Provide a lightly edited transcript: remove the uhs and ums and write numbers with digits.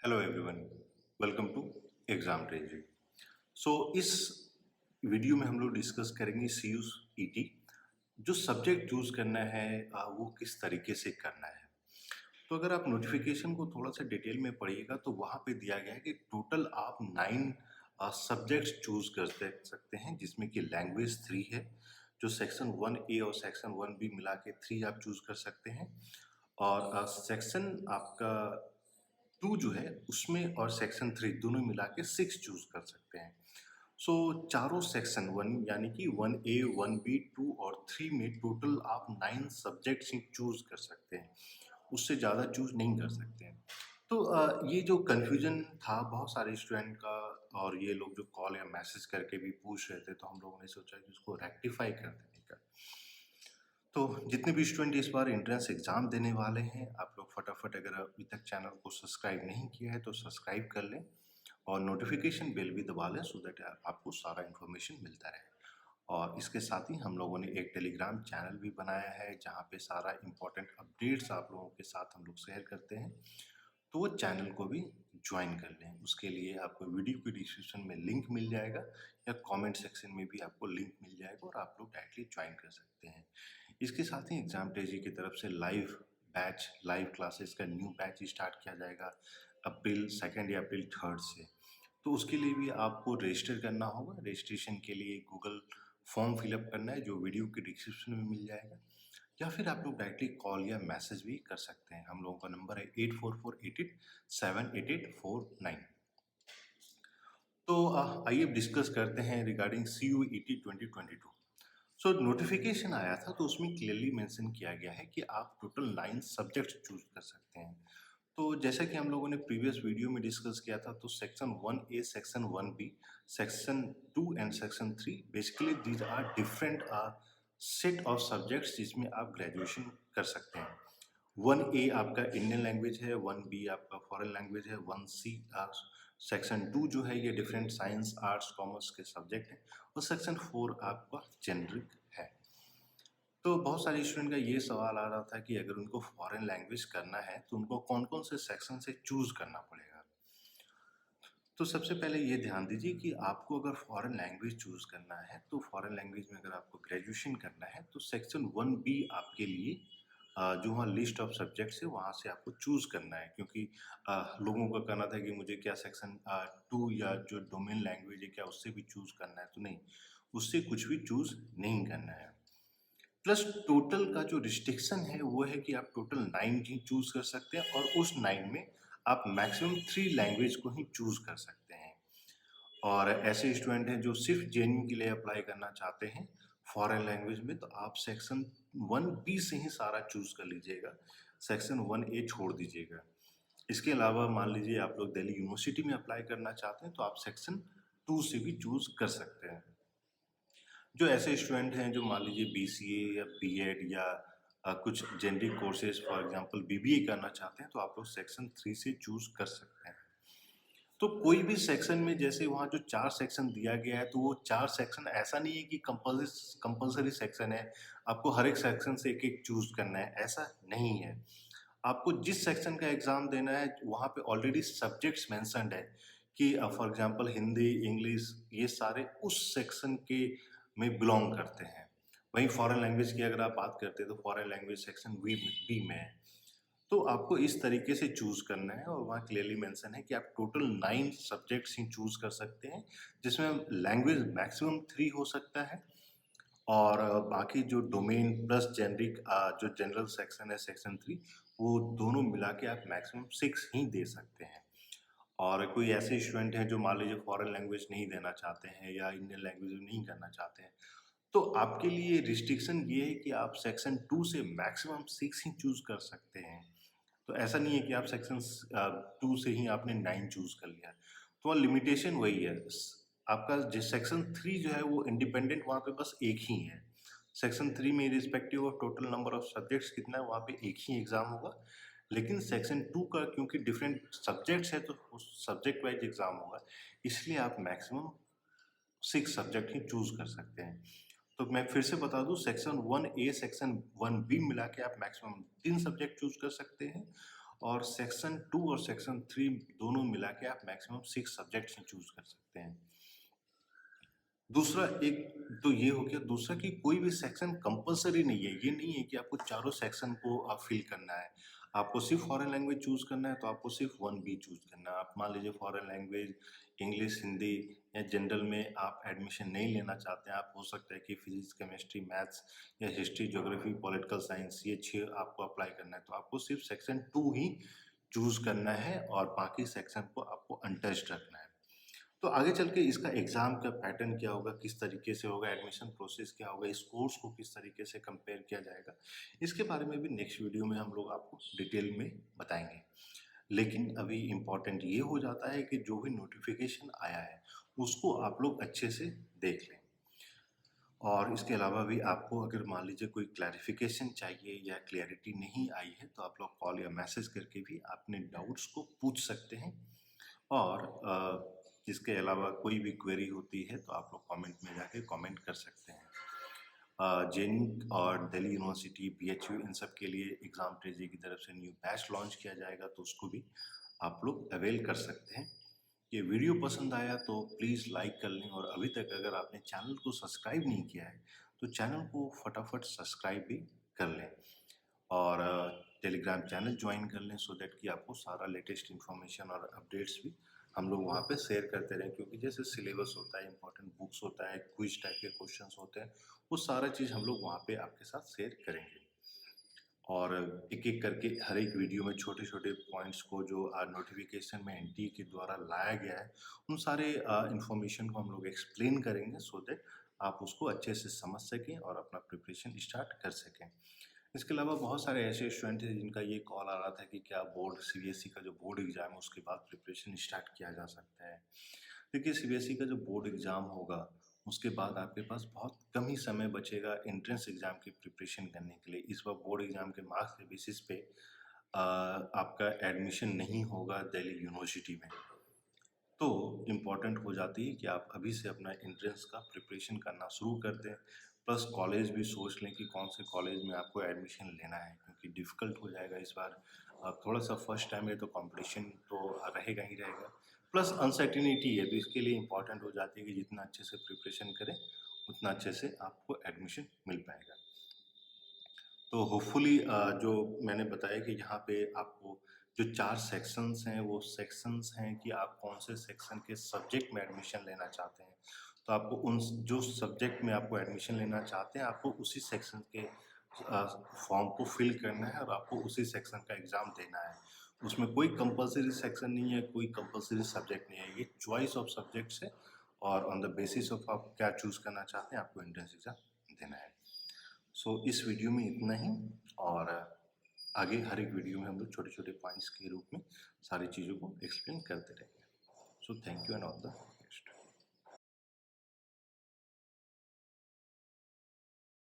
Hello everyone, welcome to exam treasury. इस video में हम लोग डिस्कस करेंगे सी यू ई टी। जो सब्जेक्ट चूज करना है वो किस तरीके से करना है। तो अगर आप नोटिफिकेशन को थोड़ा सा डिटेल में पढ़िएगा तो वहाँ पे दिया गया है कि टोटल आप 9 सब्जेक्ट्स चूज कर सकते हैं, जिसमें कि लैंग्वेज 3 है। जो सेक्शन 1A और सेक्शन 1B मिला के 3 आप चूज कर सकते हैं। और सेक्शन आपका 2 जो है उसमें और सेक्शन 3 दोनों मिला के 6 चूज कर सकते हैं। चारों सेक्शन 1 यानी कि 1A 1B 2 और 3 में टोटल आप 9 सब्जेक्ट्स ही चूज कर सकते हैं, उससे ज़्यादा चूज नहीं कर सकते हैं। ये जो कन्फ्यूजन था बहुत सारे स्टूडेंट का, और ये लोग जो कॉल या मैसेज करके भी पूछ रहे थे, तो हम लोगों ने सोचा कि उसको रेक्टिफाई कर देने का। तो जितने भी स्टूडेंट इस बार एंट्रेंस एग्ज़ाम देने वाले हैं, आप लोग फटाफट अगर अभी तक चैनल को सब्सक्राइब नहीं किया है तो सब्सक्राइब कर लें और नोटिफिकेशन बेल भी दबा लें, सो दैट आपको सारा इन्फॉर्मेशन मिलता रहे। और इसके साथ ही हम लोगों ने एक टेलीग्राम चैनल भी बनाया है, जहाँ पे सारा इम्पोर्टेंट अपडेट्स आप लोगों के साथ हम लोग शेयर करते हैं। तो वो चैनल को भी ज्वाइन कर लें। उसके लिए आपको वीडियो की डिस्क्रिप्शन में लिंक मिल जाएगा, या कमेंट सेक्शन में भी आपको लिंक मिल जाएगा और आप लोग डायरेक्टली ज्वाइन कर सकते हैं। इसके साथ ही एग्जाम टेजी की तरफ से लाइव क्लासेस का न्यू बैच स्टार्ट किया जाएगा अप्रैल 2 या अप्रैल 3 से। तो उसके लिए भी आपको रजिस्टर करना होगा। रजिस्ट्रेशन के लिए गूगल फॉर्म फिलअप करना है, जो वीडियो के डिस्क्रिप्शन में मिल जाएगा, या फिर आप लोग डायरेक्टली कॉल या मैसेज भी कर सकते हैं। हम लोगों का नंबर है 8448878849। आइए डिस्कस करते हैं रिगार्डिंग सी यू ई टी 2022। नोटिफिकेशन आया था तो उसमें क्लियरली मेंशन किया गया है कि आप टोटल 9 सब्जेक्ट्स चूज कर सकते हैं। तो जैसा कि हम लोगों ने प्रीवियस वीडियो में डिस्कस किया था, तो section 1A, section 1B, section 2 and section 3 basically these are different set of subjects जिसमें आप ग्रेजुएशन कर सकते हैं। 1A आपका इंडियन लैंग्वेज है, 1B आपका फॉरेन लैंग्वेज है, 1C सेक्शन 2 जो है ये डिफरेंट साइंस आर्ट्स कॉमर्स के सब्जेक्ट हैं, और सेक्शन 4 आपका जेनरिक है। तो बहुत सारे स्टूडेंट का ये सवाल आ रहा था कि अगर उनको फॉरेन लैंग्वेज करना है तो उनको कौन-कौन से सेक्शन से चूज़ करना पड़ेगा। तो सबसे पहले ये ध्यान दीजिए कि आपको अगर फॉरेन लैंग्वेज चूज़ करना है, तो फॉरेन लैंग्वेज में अगर आपको ग्रेजुएशन करना है तो सेक्शन 1B आपके लिए जो वहाँ लिस्ट ऑफ सब्जेक्ट्स है वहाँ से आपको चूज़ करना है, क्योंकि लोगों का कहना था कि मुझे क्या सेक्शन 2 या जो डोमेन लैंग्वेज है क्या उससे भी चूज़ करना है, तो नहीं, उससे कुछ भी चूज़ नहीं करना है। प्लस टोटल का जो रिस्ट्रिक्शन है वो है कि आप टोटल 9 ही चूज़ कर सकते हैं, और उस 9 में आप मैक्सिमम 3 लैंग्वेज को ही चूज़ कर सकते हैं। और ऐसे स्टूडेंट हैं जो सिर्फ जेईई के लिए अप्लाई करना चाहते हैं फॉरेन लैंग्वेज में, तो आप सेक्शन 1B से ही सारा चूज़ कर लीजिएगा, सेक्शन 1A छोड़ दीजिएगा। इसके अलावा मान लीजिए आप लोग दिल्ली यूनिवर्सिटी में अप्लाई करना चाहते हैं तो आप सेक्शन 2 से भी चूज़ कर सकते हैं। जो ऐसे स्टूडेंट हैं जो मान लीजिए BCA या B.Ed या कुछ generic courses for example BBA करना चाहते हैं, तो आप लोग सेक्शन 3 से चूज़ कर सकते हैं। तो कोई भी सेक्शन में जैसे वहाँ जो 4 सेक्शन दिया गया है, तो वो 4 सेक्शन ऐसा नहीं है कि कंपल्सरी सेक्शन है, आपको हर एक सेक्शन से एक-एक चूज़ करना है, ऐसा नहीं है। आपको जिस सेक्शन का एग्ज़ाम देना है, वहाँ पे ऑलरेडी सब्जेक्ट्स मेंशन्ड है कि फॉर एग्जांपल हिंदी, इंग्लिश, ये सारे उस सेक्शन के में बिलॉन्ग करते हैं। वहीं फॉरेन लैंग्वेज की अगर आप बात करते हैं, तो फॉरेन लैंग्वेज सेक्शन बी में है। तो आपको इस तरीके से चूज़ करना है, और वहाँ क्लियरली मेंशन है कि आप टोटल 9 सब्जेक्ट्स ही चूज़ कर सकते हैं, जिसमें लैंग्वेज मैक्सिमम 3 हो सकता है, और बाकी जो डोमेन प्लस जेनरिक जो जनरल सेक्शन है सेक्शन 3, वो दोनों मिला के आप मैक्सिमम 6 ही दे सकते हैं। और कोई ऐसे स्टूडेंट हैं जो मान लीजिए फॉरेन लैंग्वेज नहीं देना चाहते हैं या इंडियन लैंग्वेज नहीं करना चाहते हैं, तो आपके लिए रिस्ट्रिक्शन ये है कि आप सेक्शन 2 से मैक्सिमम 6 ही चूज़ कर सकते हैं। तो ऐसा नहीं है कि आप सेक्शन 2 से ही आपने 9 चूज़ कर लिया। तो लिमिटेशन वही है। आपका जो सेक्शन 3 जो है वो इंडिपेंडेंट, वहाँ पे बस एक ही है। सेक्शन 3 में irrespective of total number of subjects कितना है, वहाँ पे एक ही एग्ज़ाम होगा। लेकिन सेक्शन 2 का क्योंकि डिफरेंट सब्जेक्ट्स है, तो उस सब्जेक्ट वाइज़ एग्ज़ाम होगा, इसलिए आप मैक्सिमम 6 सब्जेक्ट ही चूज़ कर सकते हैं। तो मैं फिर से बता दूँ, सेक्शन 1A, सेक्शन 1B मिला के आप मैक्सिमम 3 सब्जेक्ट चूज़ कर सकते हैं, और सेक्शन 2 और सेक्शन 3 दोनों मिला के आप मैक्सिमम 6 सब्जेक्ट्स चूज़ कर सकते हैं। दूसरा एक तो ये हो गया, दूसरा कि कोई भी सेक्शन कंपल्सरी नहीं है। ये नहीं है कि आपको चारों सेक्शन को फ़िल करना है। आपको सिर्फ़ फॉरेन लैंग्वेज चूज़ करना है तो आपको सिर्फ़ 1 बी चूज़ करना है। आप मान लीजिए फॉरेन लैंग्वेज, इंग्लिश, हिंदी या जनरल में आप एडमिशन नहीं लेना चाहते हैं। आप हो सकता है कि फिज़िक्स, केमिस्ट्री, मैथ्स या हिस्ट्री, ज्योग्राफी, पॉलिटिकल साइंस ये 6 आपको अप्लाई करना है। तो आपको सिर्फ़ सेक्शन 2 ही चूज़ करना है और बाकी सेक्शन को आपको अनटच्ड रखना है। तो आगे चल के इसका एग्ज़ाम का पैटर्न क्या होगा, किस तरीके से होगा, एडमिशन प्रोसेस क्या होगा, इस कोर्स को किस तरीके से कंपेयर किया जाएगा, इसके बारे में भी नेक्स्ट वीडियो में हम लोग आपको डिटेल में बताएँगे। लेकिन अभी इम्पोर्टेंट ये हो जाता है कि जो भी नोटिफ़िकेशन आया है, उसको आप लोग अच्छे से देख लें। और इसके अलावा भी आपको अगर मान लीजिए कोई क्लैरिफ़िकेशन चाहिए या क्लैरिटी नहीं आई है, तो आप लोग कॉल या मैसेज करके भी अपने डाउट्स को पूछ सकते हैं। और इसके अलावा कोई भी क्वेरी होती है तो आप लोग कमेंट में जाके कमेंट कर सकते हैं। जेएनयू और दिल्ली यूनिवर्सिटी, बीएचयू इन सब के लिए एग्ज़ाम ट्रेज़ी की तरफ से न्यू बैच लॉन्च किया जाएगा, तो उसको भी आप लोग अवेल कर सकते हैं। ये वीडियो पसंद आया तो प्लीज़ लाइक कर लें, और अभी तक अगर आपने चैनल को सब्सक्राइब नहीं किया है तो चैनल को फटाफट सब्सक्राइब भी कर लें, और टेलीग्राम चैनल ज्वाइन कर लें, सो दैट कि आपको सारा लेटेस्ट इन्फॉर्मेशन और अपडेट्स भी हम लोग वहाँ पे शेयर करते रहें। क्योंकि जैसे सिलेबस होता है, इंपॉर्टेंट बुक्स होता है, क्विज टाइप के क्वेश्चंस होते हैं, वो सारा चीज़ हम लोग वहाँ पे आपके साथ शेयर करेंगे। और एक-एक करके हर एक वीडियो में छोटे-छोटे पॉइंट्स को जो नोटिफ़िकेशन में एनटीए के द्वारा लाया गया है, उन सारे इन्फॉर्मेशन को हम लोग एक्सप्लेन करेंगे, सो दैट आप उसको अच्छे से समझ सकें और अपना प्रिपरेशन स्टार्ट कर सकें। इसके अलावा बहुत सारे ऐसे स्टूडेंट हैं जिनका ये कॉल आ रहा था कि क्या बोर्ड सीबीएसई का जो बोर्ड एग्ज़ाम है उसके बाद प्रिपरेशन स्टार्ट किया जा सकता है। देखिए, सीबीएसई का जो बोर्ड एग्ज़ाम होगा, उसके बाद आपके पास बहुत कम ही समय बचेगा एंट्रेंस एग्ज़ाम की प्रिपरेशन करने के लिए। इस बार बोर्ड एग्ज़ाम के मार्क्स के बेसिस पे आपका एडमिशन नहीं होगा दिल्ली यूनिवर्सिटी में। तो इम्पॉर्टेंट हो जाती है कि आप अभी से अपना एंट्रेंस का प्रिपरेशन करना शुरू कर दें। प्लस कॉलेज भी सोच लें कि कौन से कॉलेज में आपको एडमिशन लेना है, क्योंकि डिफ़िकल्ट हो जाएगा इस बार। थोड़ा-सा फर्स्ट टाइम है तो कॉम्पिटिशन तो रहेगा ही रहेगा। प्लस अनसर्टेनिटी है, तो इसके लिए इम्पॉर्टेंट हो जाती है कि जितना अच्छे से प्रिपरेशन करें, उतना अच्छे से आपको एडमिशन मिल पाएगा। तो होपफुली जो मैंने बताया कि यहाँ पे आपको जो 4 सेक्शंस हैं, वो सेक्शंस हैं कि आप कौन से सेक्शन के सब्जेक्ट में एडमिशन लेना चाहते हैं। तो आपको उन जो सब्जेक्ट में आपको एडमिशन लेना चाहते हैं, आपको उसी सेक्शन के फॉर्म को फिल करना है और आपको उसी सेक्शन का एग्ज़ाम देना है। उसमें कोई कंपल्सरी सेक्शन नहीं है, कोई कंपल्सरी सब्जेक्ट नहीं है, ये चॉइस ऑफ सब्जेक्ट्स है, और ऑन द बेसिस ऑफ आप क्या चूज़ करना चाहते हैं, आपको एंट्रेंस एग्ज़ाम देना है। सो इस वीडियो में इतना ही, और आगे हर एक वीडियो में हम लोग छोटे-छोटे पॉइंट्स के रूप में सारी चीज़ों को एक्सप्लेन करते रहेंगे। So thank you and all the